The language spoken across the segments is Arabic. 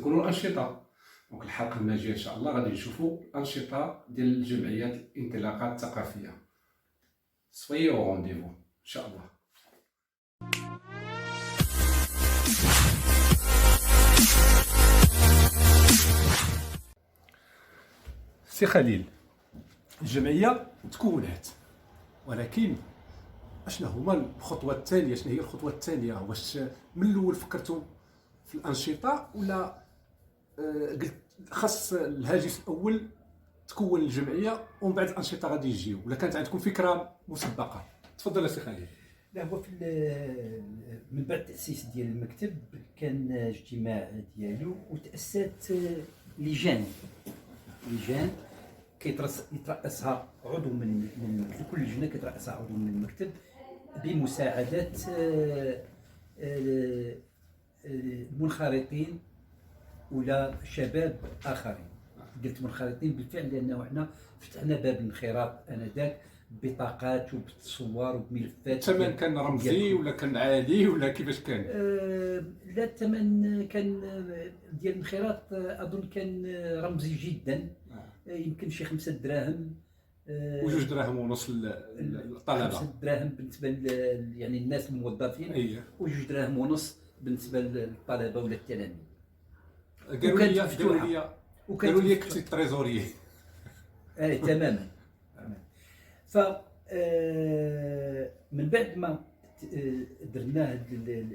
تكونوا الانشطه. دونك الحلقه الماجيه ان شاء الله غادي نشوفوا انشطه ديال الجمعيات الانطلاقات الثقافيه. سويو رونديفو ان شاء الله. سي خليل، الجمعيه تكونات، ولكن اشنا هما الخطوه التاليه؟ شنو هي الخطوه التاليه؟ واش من الاول فكرتوا في الانشطه ولا قلت خاص الهاجس الاول تكون الجمعيه ومن بعد الانشطه غادي يجيو، ولا كانت عندكم فكره مسبقه؟ تفضل سي خليل. لا، هو في من بعد التاسيس ديال المكتب كان اجتماع ديالو وتاسست لجان يترأسها عضو من المكتب. كل لجنه كيترأسها عضو من المكتب بمساعده منخرطين ولا شباب اخرين. قلت منخرطين بالفعل لانه احنا فتحنا باب الانخراط انذاك بطاقات وبالصور وبملفات. الثمن كان رمزي ولا كان عادي ولا كيفاش كان؟ لا، الثمن كان ديال الانخراط اظن كان رمزي جدا. يمكن شي 5 دراهم و2 دراهم ونص للطلبه. 5 دراهم بالنسبه يعني الناس الموظفين. أيه. و2 دراهم ونص بالنسبه للطلبه ولا التلاميذ. قالوا لي كنتي تريزوري. تماما. ف من بعد ما درنا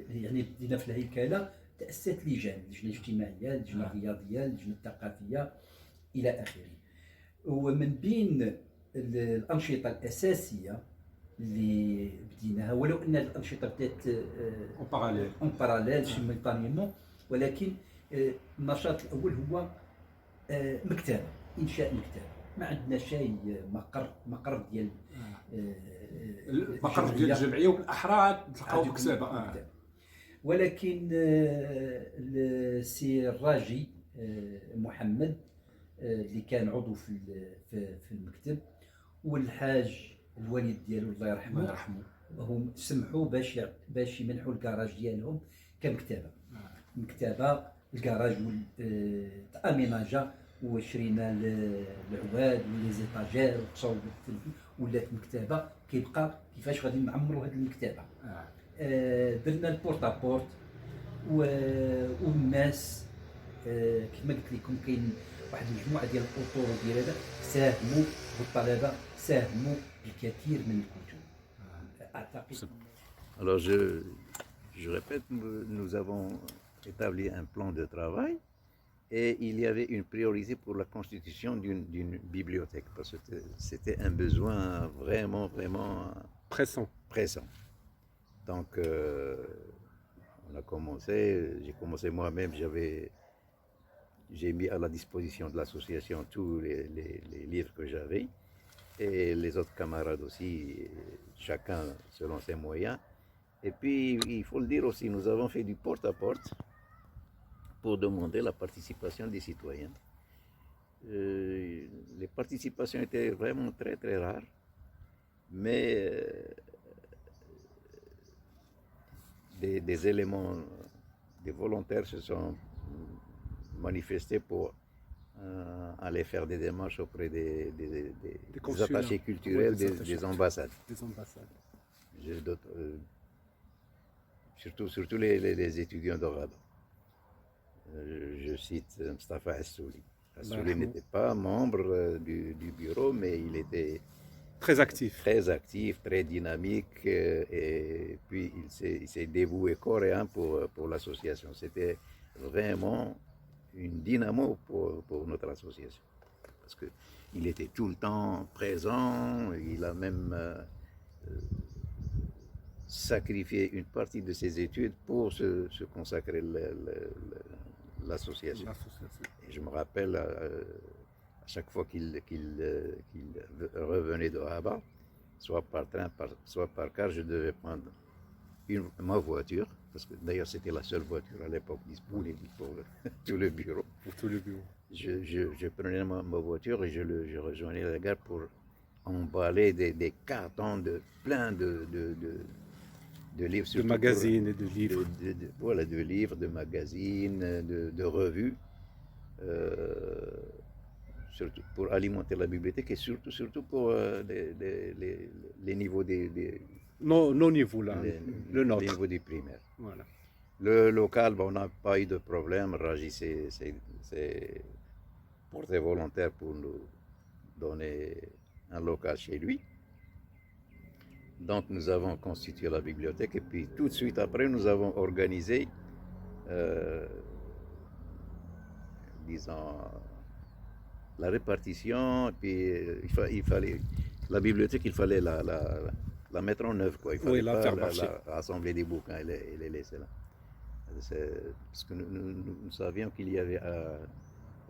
يعني بدينا في الهيكله، تاسست لجان، لجنه اجتماعيه، لجنه رياضيه، لجنه ثقافيه الى اخره. ومن بين الانشطه الاساسيه اللي بديناها، ولو ان الانشطه بدات اون باراليل سيمولتانيمون، ولكن النشاط الاول هو مكتبه، انشاء مكتبه. ما عندنا شيء مقر ديال المقر ديال الجمعيه، وبالاحرى تلقاو مكتبه. ولكن السي الراجي محمد اللي كان عضو في المكتب، والحاج الوالد ديالو الله يرحمه هم سمحوا باش يمنحوا الكراج ديالهم كمكتبه. مكتبه الكراج تاميناجا وشرينا العواد وليزيطاجير وتصوبت ولات مكتبه. كيبقى كيفاش غادي نعمروا هذه المكتبه. درنا البورتابورت والناس كما قلت لكم كاين واحد المجموعه ديال الاطر ديال هذا ساهموا، والطلبه ساهموا بالكثير من الكتب. اعتقد. Alors je répète, nous avons établi un plan de travail et il y avait une priorité pour la constitution d'une bibliothèque parce que c'était un besoin vraiment pressant. Donc on a commencé, j'ai commencé moi-même, j'ai mis à la disposition de l'association tous les livres que j'avais et les autres camarades aussi, chacun selon ses moyens. Et puis il faut le dire aussi, nous avons fait du porte-à-porte pour demander la participation des citoyens. Les participations étaient vraiment très rares, mais des éléments, des volontaires se sont manifestés pour aller faire des démarches auprès des attachés culturels, des ambassades. Surtout les étudiants de Rabat. Je cite Mustafa Assouli. Assouli n'était pas membre du bureau, mais il était très actif, très dynamique, et puis il s'est dévoué corps et âme pour l'association. C'était vraiment une dynamo pour notre association. Parce qu'il était tout le temps présent, il a même sacrifié une partie de ses études pour se consacrer l'association. Et je me rappelle à chaque fois qu'il revenait de Rabat, soit par train, soit par car, je devais prendre ma voiture, parce que d'ailleurs c'était la seule voiture à l'époque disponible pour tout le bureau. Je prenais ma voiture et je rejoignais la gare pour emballer des cartons plein de livres, De surtout magazines et de livres. voilà, de livres, de magazines, de revues, euh, surtout pour alimenter la bibliothèque et surtout pour les niveaux Nos niveaux là, le les nôtre. niveaux du primaire. Voilà. Le local, on n'a pas eu de problème. Raji s'est porté volontaire pour nous donner un local chez lui. Donc nous avons constitué la bibliothèque et puis tout de suite après nous avons organisé, euh, disons, la répartition. Et puis il fallait la bibliothèque, il fallait la mettre en œuvre, quoi. Il fallait Oui, la pas faire marcher. rassembler des bouquins et les laisser là. Parce que nous savions qu'il y avait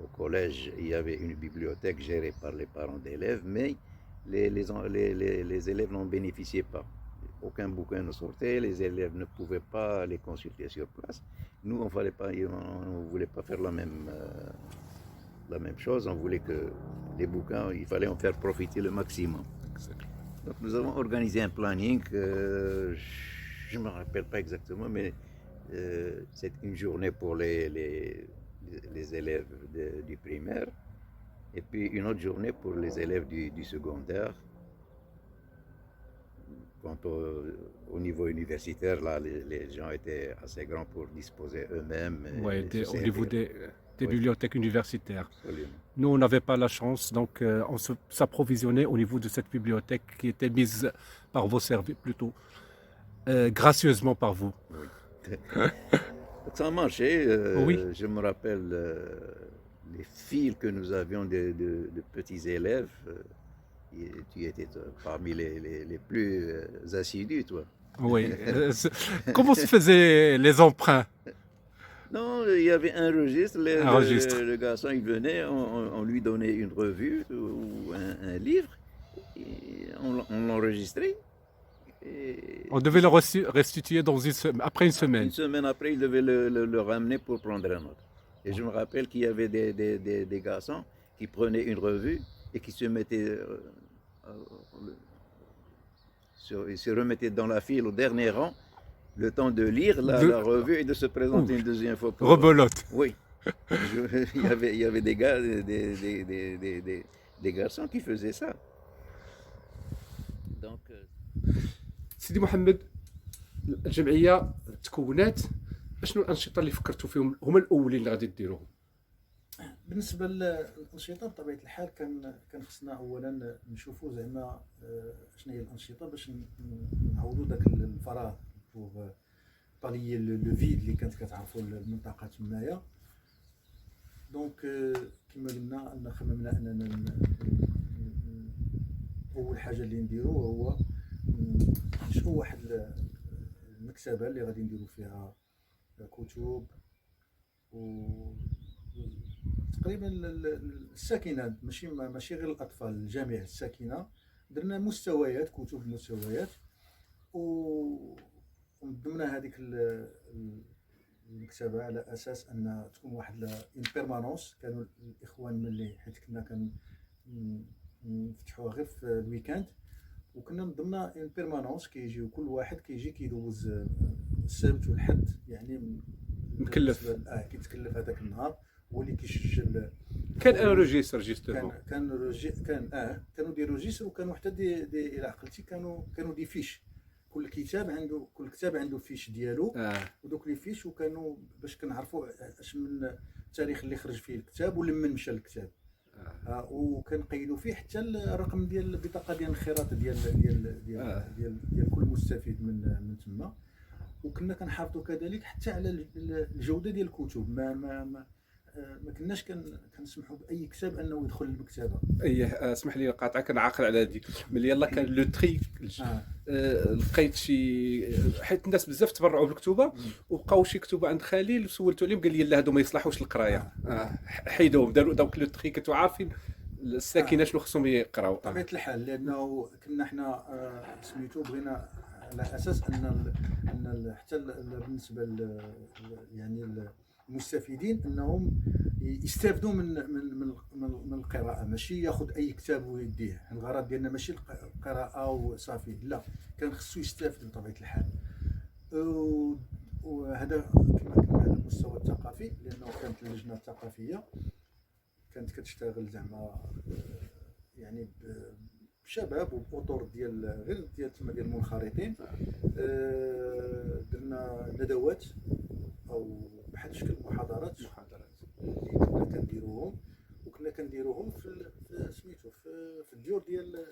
au collège, il y avait une bibliothèque gérée par les parents d'élèves, mais les élèves n'en bénéficiaient pas. Aucun bouquin ne sortait, les élèves ne pouvaient pas les consulter sur place. Nous, on ne voulait pas faire la même chose, on voulait que les bouquins, il fallait en faire profiter le maximum. Donc nous avons organisé un planning, je ne me rappelle pas exactement, mais c'est une journée pour les élèves du primaire et puis une autre journée pour les élèves du secondaire. Quant au niveau universitaire, là, les gens étaient assez grands pour disposer eux-mêmes. Ouais, au niveau des Oui. bibliothèques universitaires. Absolument. Nous, on n'avait pas la chance, donc on s'approvisionnait au niveau de cette bibliothèque qui était mise par vos services, plutôt gracieusement par vous. Oui. Ça a marché. Oui. Je me rappelle les files que nous avions de petits élèves. Tu étais parmi les plus assidus, toi. Oui. Comment se faisaient les emprunts? Non, il y avait un registre. Un registre. Le garçon, il venait, on lui donnait une revue ou un livre. Et on l'enregistrait. On devait le restituer après une semaine. Une semaine après, il devait le ramener pour prendre un autre. Et je me rappelle qu'il y avait des garçons qui prenaient une revue et qui se mettaient, ils se remettaient dans la file au dernier rang, le temps de lire la revue et de se présenter une deuxième fois. Rebelote. Oui. Il y avait des gars, des garçons qui faisaient ça. Donc, سيدي محمد، الجمعيه تكونات، شنو الانشطه اللي فكرتوا فيهم هما الاولين اللي غادي ديروهم؟ بالنسبه للانشطه بطبيعه الحال كان خصنا اولا نشوفوا زعما شنو هي الانشطه باش نعوضوا ذاك الفراغ بوغ بالي لو فيد اللي كانت كتعرفوا المنطقه تمايا. دونك كما قلنا ان خممنا اننا اول حاجه اللي نديرو هو نشوفوا واحد المكتبه اللي غادي نديرو فيها كتب و تقريبا الساكنه، ماشي غير الاطفال، الجميع الساكنه. درنا مستويات كتب، مستويات، ونظمنا هذيك المكتبه على اساس ان تكون واحد اون بيرمانونس. كانوا الاخوان ملي حيت كنا نفتحوها غير في الويكاند، وكنا نظمنا اون بيرمانونس كيجيو كل واحد كيدوز السبت والحد، يعني مكلف. كيتكلف هذاك النهار، هو اللي كيسجل. كان ان روجيستر جيستومون، كانوا دي روجيستر، وكانوا حتى دي الى عقلتي كانوا دي فيش. كل كتاب عنده فيش ديالو. ودوك لي فيش، وكانوا باش كنعرفوا اش من التاريخ اللي خرج فيه الكتاب ولمن مشى الكتاب. وكنقيدوا فيه حتى الرقم ديال البطاقه ديال الانخراط ديال كل مستفيد من تما. وكنا كنحافظوا كذلك حتى على الجوده ديال الكتب. ما كناش كنسمحوا باي كتاب انه يدخل للمكتبه. اسمح لي قاطعك، انا عاقل على هذه. ملي يلاه كان لو تري لقيت شي، حيت الناس بزاف تبرعوا بالكتوبه وبقاو شي كتوبه عند خليل، سولته عليهم قال لي لا هادو ما يصلحوش للقرايه. حيدوهم، داروا دونك لو تري، كنتو عارفين الساكنه شنو خصهم يقراو. بطبيعه الحال، لانه كنا حنا سميتو بغينا على اساس ان حتى بالنسبه يعني المستفيدين انهم يستافدوا من القراءه، ماشي ياخذ اي كتاب ويديه. الغرض ديالنا ماشي القراءه وصافي، لا، كان خصو يستافد بطبيعه الحال. وهذا كما قلنا على المستوى الثقافي، لانه كانت اللجنه الثقافيه كانت كتشتغل زعما يعني بشباب وباطر ديال غير ديال تما ديال المنخرطين. درنا ندوات او بحال شكل محاضرات اللي كنا كنديروهم، وكنا كنديروهم في سميتو في الديور ديال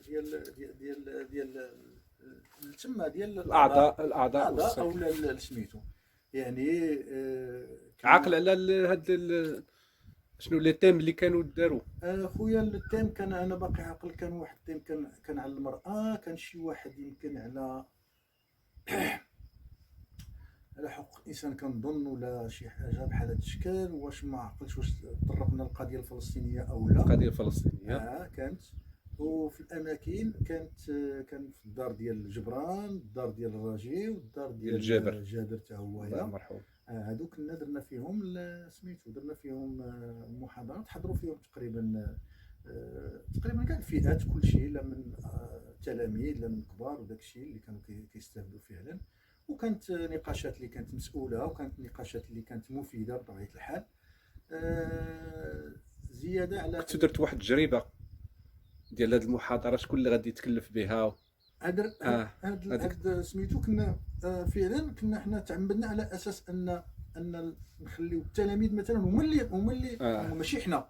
تما ديال الاعضاء او سميتو يعني عاقل على هاد شنو لي تيم اللي كانوا داروا. خويا التيم كان انا باقي عاقل، كان واحد التيم كان على المرأة، كان شي واحد يمكن على على حقوق الانسان كنظن، ولا شي حاجه بحال هاد الشكل. واش ما عقلتش واش تطرقنا للقضيه الفلسطينيه او لا. القضيه الفلسطينيه كانت. وفي الاماكن كان في الدار ديال جبران، الدار ديال الراجي، والدار ديال جابر حتى هو مرحوم. هادو كنا درنا فيهم سميتو، درنا فيهم محاضرات حضروا فيهم تقريبا كاع الفئات كلشي، لا من تلاميذ لا من كبار، وداك الشيء اللي كانوا كيستافدوا فعلا. وكانت نقاشات اللي كانت مسؤوله، وكانت نقاشات اللي كانت مفيده بطبيعه الحال. زياده على كنت درت واحد التجربه ديال هاد المحاضره، شكون اللي غادي يتكلف بها. هاد سميتو كنا فعلا كنا حنا تعمدنا على اساس ان نخليو التلاميذ مثلا هما اللي ماشي حنا،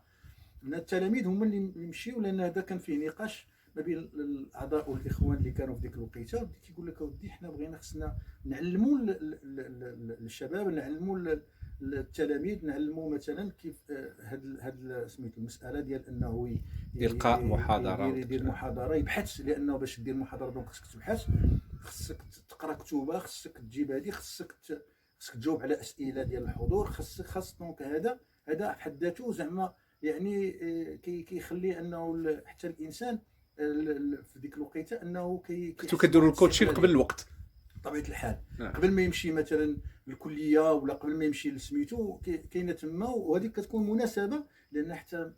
التلاميذ هما اللي يمشيو، لان هذا كان فيه نقاش ما بين الاعضاء والاخوان اللي كانوا في ديك الوقيته. كيقول لك اودي حنا بغينا خصنا نعلموا الشباب، نعلموا التلاميذ، نعلموا مثلا كيف هاد سميتو المساله ديال انه يلقى محاضره، يدير محاضره، يبحث. لانه باش دير محاضره دونك خصك تبحث، خصك تقرا كتوبه، خصك تجيب هذه، خصك تجاوب على اسئله ديال الحضور، خاص دونك هذا في حد ذاته زعما يعني كيخلي انه حتى الانسان في ديك الوقيته انه كنتو كديروا الكوتشين قبل الوقت بطبيعه الحال. قبل ما يمشي مثلا الكليه، ولا قبل ما يمشي لسميتو، كاينه تما. وهذيك كتكون مناسبه، لان حتى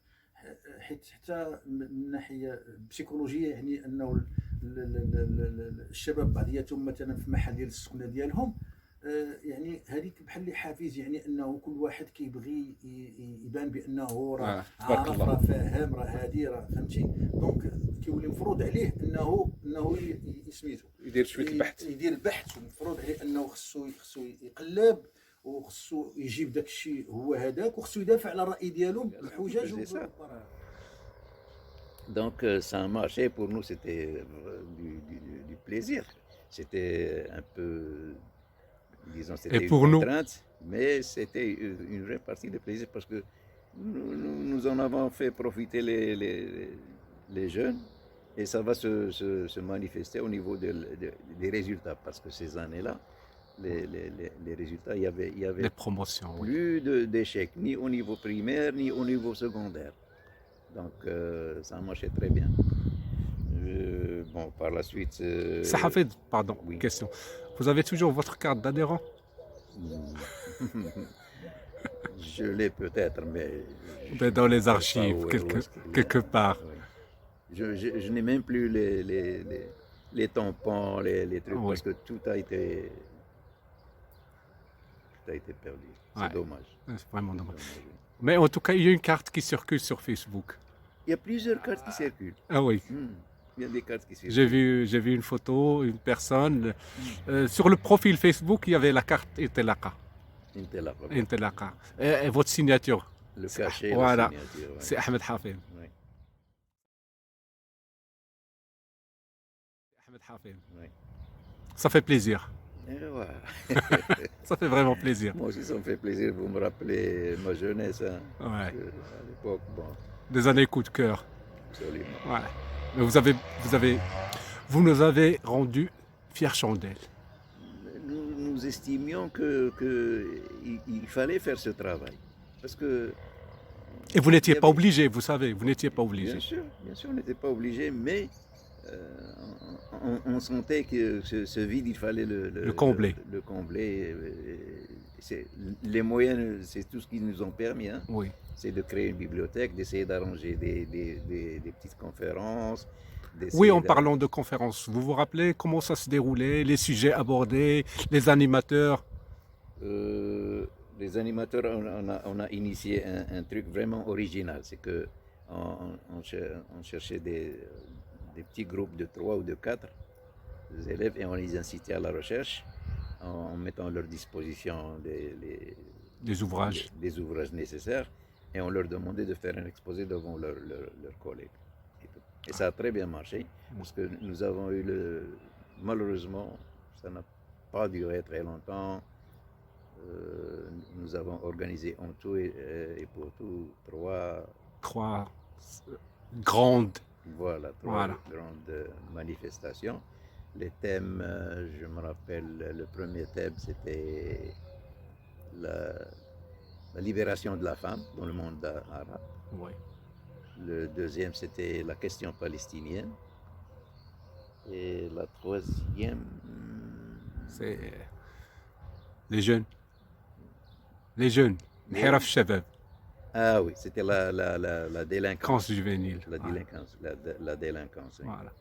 من ناحيه بسيكولوجيه، يعني انه الشباب بعضياتهم مثلا في محل ديال السكنه ديالهم، يعني هذيك بحال اللي حافز، يعني انه كل واحد كيبغي يبان بانه راه عارف، راه فاهم، راه هادي، راه فهمتي. دونك كيولي مفروض عليه انه سميتو يدير شويه البحث، ومفروض عليه انه خصو يقلب، وخصو يجيب داك الشيء هو هذاك، وخصو يدافع على الراي ديالو بحجج. Donc ça a marché pour nous, c'était du plaisir. C'était un peu, disons, c'était une contrainte, mais c'était une vraie partie de plaisir, parce que nous en avons fait profiter les jeunes, et ça va se manifester au niveau des résultats, parce que ces années-là, les résultats, il y avait les promotions, plus d'échecs, ni au niveau primaire, ni au niveau secondaire. Donc ça marchait très bien. Bon, par la suite... Hafid, pardon, oui. Question. Vous avez toujours votre carte d'adhérent? Je l'ai peut-être, mais... dans les archives, quelque part. Oui. Je n'ai même plus les tampons, les trucs, oui. Parce que tout a été perdu. C'est dommage. C'est vraiment dommage. Mais en tout cas, il y a une carte qui circule sur Facebook. Il y a plusieurs cartes qui circulent. Ah oui. Il y a des cartes qui circulent. J'ai vu une photo, une personne. Sur le profil Facebook, il y avait la carte Intelaka. Intelaka. Et votre signature. Le cachet, voilà. La signature. Ouais. C'est Ahmed Hafid. Oui. Ahmed Hafid. Oui. Ça fait plaisir. Ouais. Ça fait vraiment plaisir. Moi aussi, ça me fait plaisir. Vous me rappelez ma jeunesse. Hein, ouais. À l'époque, bon. Des années coup de cœur. Absolument. Ouais. Mais vous nous avez rendu fière chandelle. Nous estimions qu'il fallait faire ce travail. Parce que... Et vous n'étiez pas obligé, vous savez, vous n'étiez pas obligé. Bien sûr, on n'était pas obligé, mais on sentait que ce vide, il fallait le combler. Le combler. Les moyens, c'est tout ce qu'ils nous ont permis. Hein. Oui. C'est de créer une bibliothèque, d'essayer d'arranger des petites conférences, Oui, en parlant de conférences, vous vous rappelez comment ça se déroulait, les sujets abordés, les animateurs? Les animateurs, on a initié un truc vraiment original. C'est que on cherchait des petits groupes de 3 ou de 4 élèves et on les incitait à la recherche en mettant à leur disposition Des ouvrages. des ouvrages nécessaires et on leur demandait de faire un exposé devant leurs collègues. Et ça a très bien marché parce que nous avons eu malheureusement, ça n'a pas duré très longtemps. Nous avons organisé en tout et pour tout 3 grandes. Voilà, 3 grandes manifestations. Les thèmes, je me rappelle, le premier thème c'était la libération de la femme dans le monde arabe. Oui. Le deuxième c'était la question palestinienne. Et la troisième... C'est les jeunes. Les jeunes. Hiraf Shabab. Ah oui, c'était la délinquance. Juvénile. La délinquance. Oui. Voilà.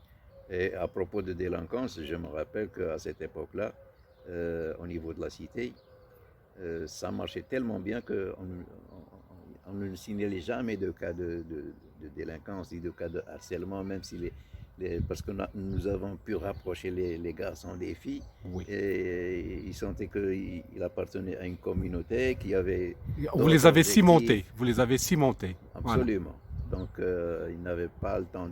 Et à propos de délinquance, je me rappelle qu'à cette époque-là, au niveau de la cité, ça marchait tellement bien qu'on ne signalait jamais de cas de délinquance ni de cas de harcèlement, même si parce que nous avons pu rapprocher les garçons des filles. Oui. Et ils sentaient qu'ils appartenaient à une communauté qui avait... Vous les avez cimentés. Vous les avez cimentés. Absolument. Voilà. Donc, ils n'avaient pas le temps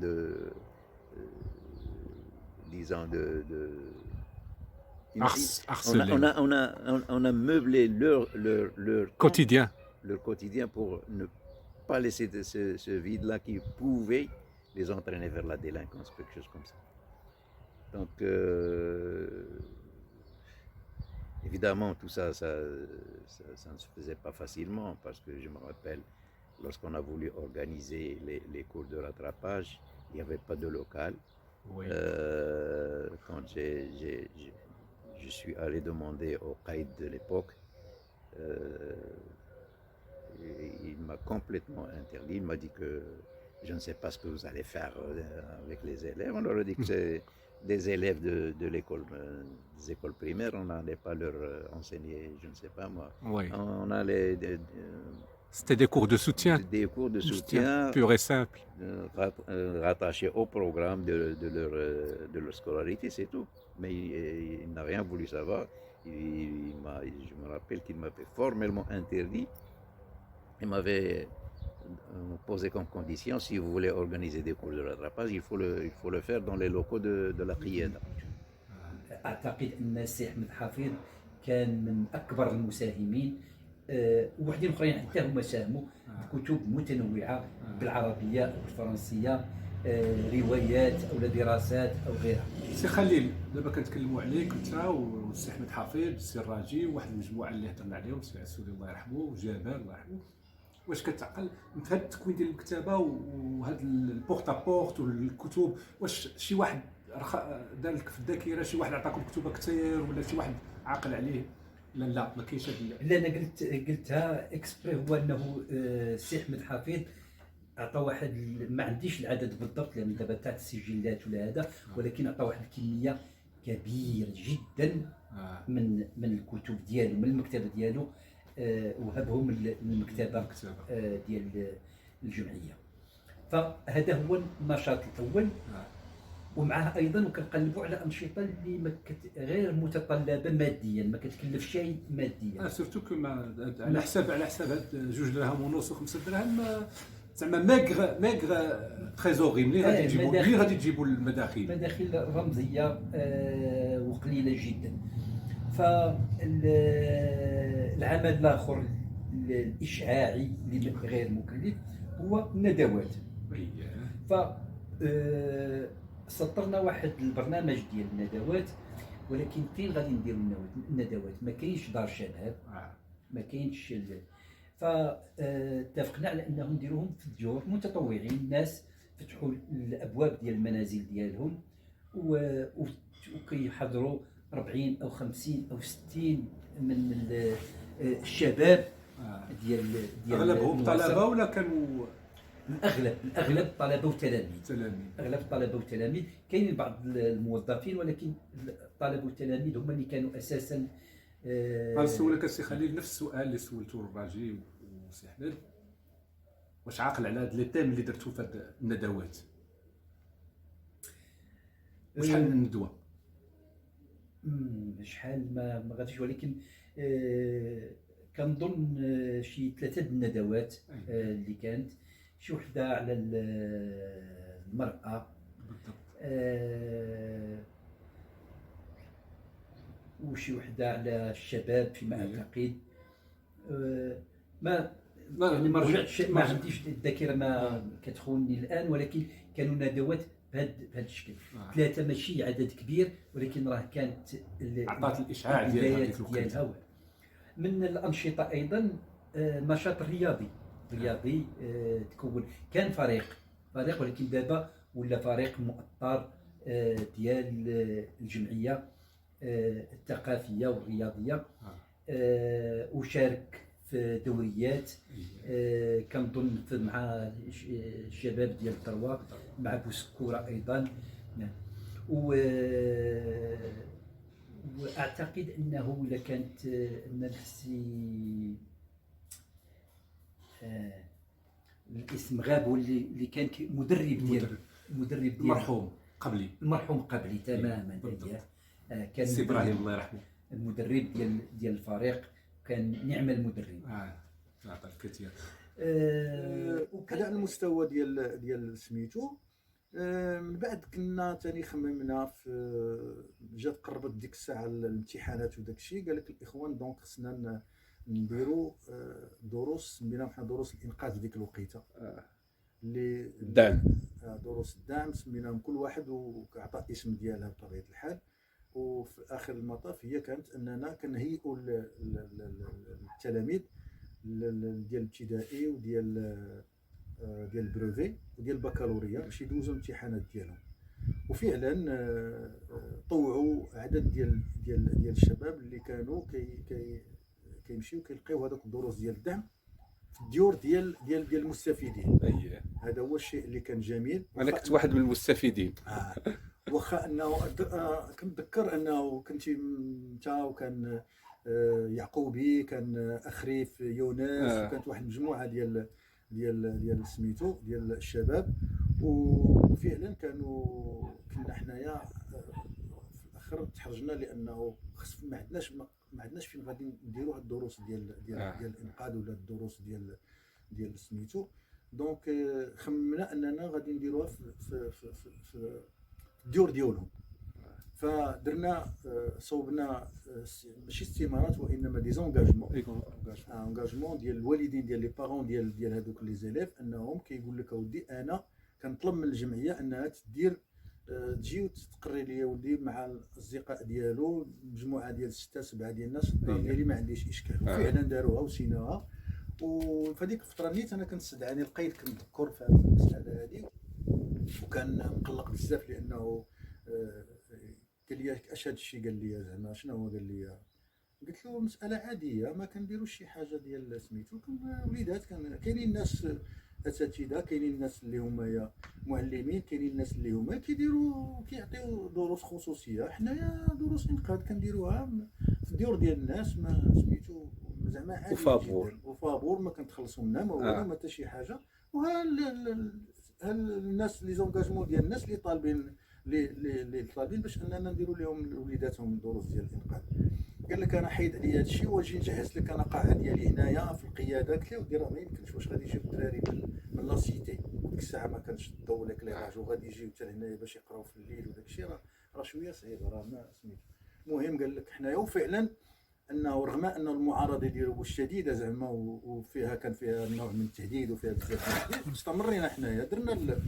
disons harceler. On a meublé leur quotidien. Leur quotidien pour ne pas laisser ce vide-là qui pouvait les entraîner vers la délinquance, quelque chose comme ça. Donc, évidemment, tout ça ne se faisait pas facilement parce que je me rappelle, lorsqu'on a voulu organiser les cours de rattrapage, il n'y avait pas de local. Oui. Quand je suis allé demander au caïd de l'époque, il m'a complètement interdit. Il m'a dit que je ne sais pas ce que vous allez faire avec les élèves. On leur a dit que c'est des élèves de l'école, des écoles primaires. On n'allait pas leur enseigner, je ne sais pas moi. Oui. On allait... C'était des cours de soutien. Des cours de soutien pur et simple. Rattachés au programme de leur scolarité, c'est tout. Mais il n'a rien voulu savoir. Je me rappelle qu'il m'avait formellement interdit. Il m'avait posé comme condition, si vous voulez organiser des cours de rattrapage, il faut le faire dans les locaux de la قيادة. أعتقد أن السي أحمد حفيظ كان من أكبر المساهمين، وواحدين اخرين حتى هما ساهموا بكتب متنوعه بالعربيه او بالفرنسيه، روايات او دراسات او غيرها. سي خليل، دابا كنتكلموا عليك انت والسي احمد حفيظ، السي الراجي، وواحد المجموعه اللي هضرنا عليهم، السي عسولي الله يرحمه وجابر الله يرحمه. واش كتعقل انت هذا التكوين ديال المكتبه وهذا البورت بورت والكتب، واش شي واحد دار لك في الذاكره، شي واحد عطاكم كتب كثير ولا شي واحد عاقل عليه؟ لا ما كاينش لا، انا قلتها اكسبري، هو انه السي احمد حفيظ عطى واحد، ما عنديش العدد بالضبط لان دابا تاع السجلات ولا هذا، ولكن عطى واحد الكميه كبيره جدا من الكتب ديالو، من المكتبه ديالو، وهبهم للمكتبه ديال الجمعيه. فهذا هو النشاط الاول. ومعها ايضا وكنقلبوا على انشطه اللي غير متطلبه ماديا، ما كتكلف شيء ماديا. سورتو كما على حساب هاد 2 دراهم ونص و5 دراهم، زعما ماغر تريزوري ملي غادي تجيبوا المداخيل، مداخيل رمزيه وقليله جدا. فالعمل الاخر الاشعاعي اللي غير مكلف هو الندوات. ف سطرنا واحد البرنامج ديال الندوات، ولكن فين غادي نديروا الندوات؟ ما كاينش دار شباب، ما كاينش فاتفقنا على انهم نديروهم في الديور، متطوعين، الناس فتحوا الابواب ديال المنازل ديالهم وكيحضروا 40 او 50 او 60 من الشباب ديال اغلبهم طلبه ولا كانوا الاغلب طلبه وتلاميذ. تلاميذ. اغلب الطلبه والتلاميذ، كاينين بعض الموظفين، ولكن الطلبه والتلاميذ هما اللي كانوا اساسا. غنسولك السي خليل نفس السؤال اللي سولته الراجي وسي حلال، واش عاقل على هاد لي تيم اللي درتو في هاد الندوات؟ وشحال من ندوه؟ شحال ما غاديش، ولكن كنظن شي 3 الندوات اللي كانت، شي وحده على المرأة وشي وحده على الشباب فيما اعتقد. ما يعني ما رجعتش، ما عنديش الذاكره ما كتخونني الان، ولكن كانوا ندوات بهذا الشكل. 3 ماشي عدد كبير، ولكن راه كانت عطات الاشعاع ديالها. من الانشطه ايضا نشاط رياضي تكون. كان فريق، ولكن دابا ولا فريق مؤطر ديال الجمعيه الثقافيه والرياضيه. وشارك في دوريات، كنظن مع الشباب ديال الثروه، مع بوسكوره ايضا. واعتقد انه الا كانت نفسي الاسم غاب، واللي كان مدرب ديال المرحوم قبلي تماما. كان سي ابراهيم الله يرحمه، المدرب ديال الفريق، كان نعم المدرب. عطى الكثير. وكذا على المستوى ديال سميتو. من بعد كنا ثاني خممنا في جات قربت ديك الساعه الامتحانات وداك الشيء، قال لك الاخوان دونك خصنا نديروا دروس سميناهم حنا دروس الانقاذ ديك الوقيته، اللي الدعم، دروس الدعم سميناهم كل واحد وعطى اسم ديالها بطبيعه الحال. وفي اخر المطاف هي كانت اننا كنهيئوا التلاميذ ديال الابتدائي وديال البروفي وديال البكالوريا باش يدوزوا الامتحانات ديالهم. وفعلا طوعوا عدد ديال الشباب اللي كانوا كيمشيو كيلقيو هذوك الدروس ديال الدعم في الديور ديال المستفيدين. هذا هو الشيء اللي كان جميل. انا كنت واحد من المستفيدين. واخا انه كنتذكر انه كنت انت وكان يعقوبي، كان اخريف يونس، وكانت واحد المجموعه ديال سميتو ديال الشباب. وفعلا كنا حنايا في الاخر تحرجنا، لانه ما عندناش فين غادي نديروا هاد الدروس ديال الانقاذ ولا الدروس ديال سميتو. دونك خممنا اننا غادي نديروها في الديور ديالهم. فدرنا صوبنا ماشي استمارات، وانما دي زونغاجمون ديال الوالدين ديال لي بارون ديال هذوك لي زيليف، انهم كيقول لك اودي انا كنطلب من الجمعيه انها تجي وتقري لي ولدي مع الاصدقاء ديالو، مجموعه ديال 6 7 ديال الناس ديالي ما عنديش اشكال. وفعلا داروها وسيناها. وفهاديك الفتره نيت انا كنستدعاني القيد، كنذكر في المساله هذه، وكان مقلق بزاف لانه قال لي اش هذا الشيء، قال لي زعما شنو هو، قال لي قلت له مساله عاديه، ما كنديروش شي حاجه ديال سميتو، وليدات كاينين الناس اساتذه، كاينين الناس اللي هما معلمين، كاينين الناس اللي هما كيعطيو دروس خصوصيه. حنايا دروس انقاذ كنديروها في الديور ديال الناس، ما سميتو زعما عادي وفابور ما كنتخلصوا منها ما والو ما حتى شي حاجه. وها الناس لي زونغاجمون ديال الناس اللي طالبين باش اننا نديروا لهم وليداتهم دروس ديال الانقاذ. قال لك انا حيد عليا هذا الشيء واجي نجهز لك انا قاعه ديالي هنايا في القياده. قلت له ودي راه ما يمكنش، واش غادي يجيو الدراري من لا سيتي، ديك الساعه ما كانش الضوء ولا كليراج، وغادي يجيو حتى لهنايا باش يقراو في الليل وداك الشيء، راه شويه صعيب، راه ما سميتو. المهم قال لك حنايا، وفعلا انه رغم ان المعارضه ديالو شديده زعما، وفيها كان فيها نوع من التهديد وفيها بزاف من التهديد، استمرينا حنايا درنا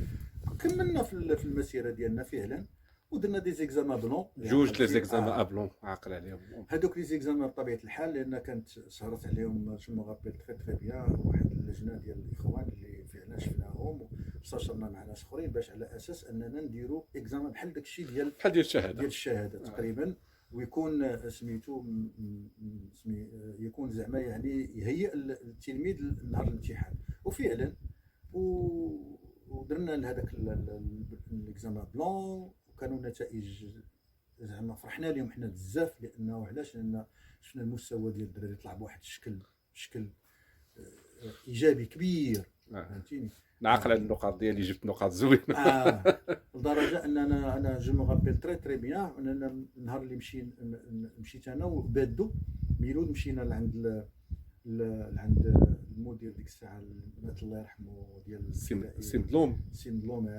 كملنا في المسيره ديالنا فعلا، ودرنا دي زيكزامان بلون، جوج لي زيكزامان ابلون عاقل عليهم. هذوك لي زيكزامان بطبيعه الحال لان كانت سهرت عليهم جو مغابيل تري بيان واحد اللجنه ديال الاخوان اللي فعلا شفناهم واستشرنا مع ناس اخرين باش على اساس اننا نديروا اكزامان بحال داك الشيء ديال الشهاده تقريبا، ويكون سميتو يكون زعما يعني يهيئ التلميذ نهار الامتحان. وفعلا ودرنا لهذاك ليكزامان بلون، وكانوا نتائج زعما فرحنا لهم حنا بزاف، لانه علاش؟ لان شفنا المستوى ديال الدراري طلع بواحد الشكل ايجابي كبير، فهمتيني. نعقل على النقاط ديالي، جبت نقاط زوينه. لدرجه ان انا جو مو رابيل تري بيان ان النهار اللي مشيت انا وبادو ميلود، مشينا لعند المدير ديك الساعه مات الله يرحمه ديال سيمدلوم،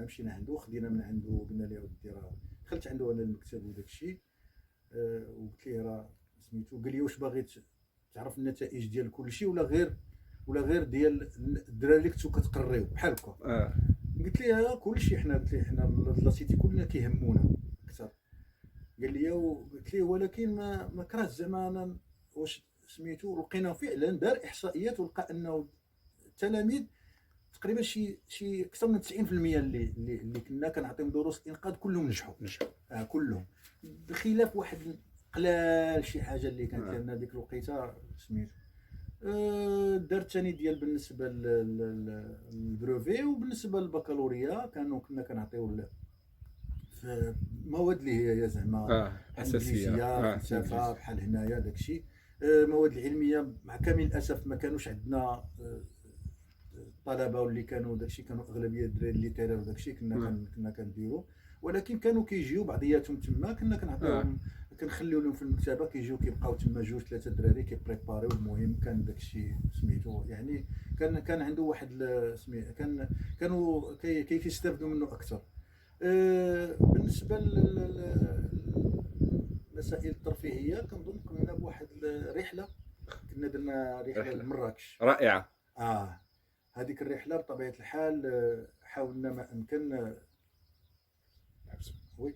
مشينا عنده، خدينا من عنده، قلنا له ودي راه دخلت عنده على المكتب وداك الشيء، وقلت له راه سميتو، قال لي واش باغي تعرف النتائج ديال كل شيء ولا غير ديال الدراري اللي كنتو كتقريو بحال هكا. قلت ليه كل شيء، قلت ليه حنا لاسيتي كلنا كيهمونا اكثر. قال لي قلت ليه ولكن ما كرهت زعما انا واش سميتو. لقينا فعلا دار احصائيات ولقى انه التلاميذ تقريبا شي اكثر من 90% اللي كنا كنعطيهم دروس الانقاذ كلهم نجحوا كلهم، بخلاف واحد قلال شي حاجه اللي كانت لنا ديك الوقيته سميتو. دار ثاني ديال بالنسبه للبروفي، وبالنسبه للبكالوريا كنا كنعطيو في مواد اللي هي زعما اساسيه، فلسفه بحال هنايا داكشي. مواد العلميه مع كامل الاسف ما كانوش عندنا الطلبه، واللي كانوا داكشي كانوا اغلبيه الدراري اللي تيرير وداكشي كنا كنديرو، ولكن كانوا كيجيو بعضياتهم تما، كنا كنعطيوهم كنخليو لهم في المكتبه، كيجيو كيبقاو تما 2-3 دراري كيبريباريو. المهم كان داكشي سميتو يعني كان عنده واحد كانوا كيستافدوا منه اكثر. بالنسبه للمسائل الترفيهيه كنظن كنا بواحد الرحله، كنا درنا رحله لمراكش رائعه. هذيك الرحله بطبيعه الحال حاولنا ما امكن. وي